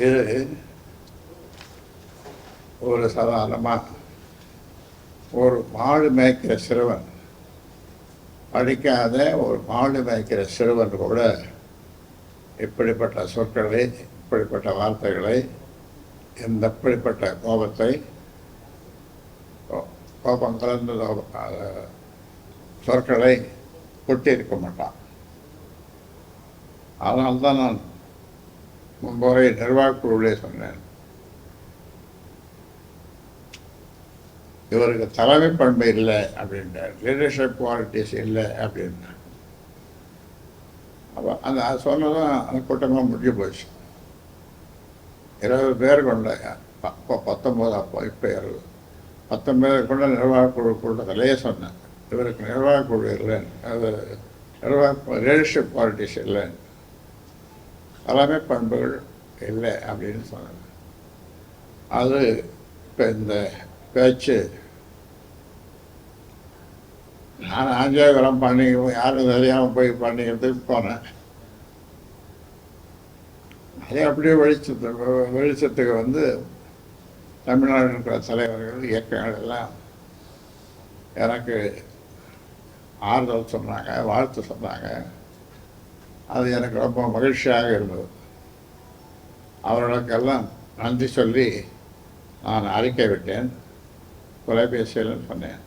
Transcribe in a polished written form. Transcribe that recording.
இது ஒரு சாதாரணமாக ஒரு மாடு மேய்க்கிற சிறுவன், படிக்காத ஒரு மாடு மேய்க்கிற சிறுவன் கூட இப்படிப்பட்ட சொற்களை, இப்படிப்பட்ட வார்த்தைகளை, இப்படிப்பட்ட கோபத்தை, கோபம் கலந்த சொற்களை கொட்டியிருக்க மாட்டான். அதனால்தான் நான் முன்புரை நிர்வாகக்குழுவிலே சொன்னேன், இவருக்கு தலைமை பண்பு இல்லை அப்படின்றார், லீடர்ஷிப் குவாலிட்டிஸ் இல்லை அப்படின்னா. அப்போ அந்த சொன்னதும் அந்த கூட்டமாக முடிஞ்சு போச்சு. 20 பேர் கொண்ட, அப்போ 19, அப்போ இப்போ 19 பேர் கொண்ட நிர்வாகக்குழு கூட்டத்திலேயே சொன்னேன், இவருக்கு நிர்வாகக்குழு இல்லைன்னு, அது லீடர்ஷிப் குவாலிட்டிஸ் இல்லைன்னு, தலைமை பண்புகள் இல்லை அப்படின்னு சொன்னாங்க. அது இப்போ இந்த பேச்சு நான் ஆஞ்சாகரம் பண்ணி யாரும் தெரியாமல் போய் பண்ணிக்கிறதுக்கு போனேன். அதே அப்படியே வெளிச்சத்துக்கு வந்து தமிழ்நாடு இருக்கிற தலைவர்கள், இயக்கங்கள் எல்லாம் எனக்கு ஆறுதல் சொன்னாங்க, வாழ்த்து சொன்னாங்க. அது எனக்கு ரொம்ப மகிழ்ச்சியாக இருந்தது. அவர்களுக்கெல்லாம் நன்றி சொல்லி நான் அறிக்கை விட்டேன், தொலைபேசியில் சொன்னேன்.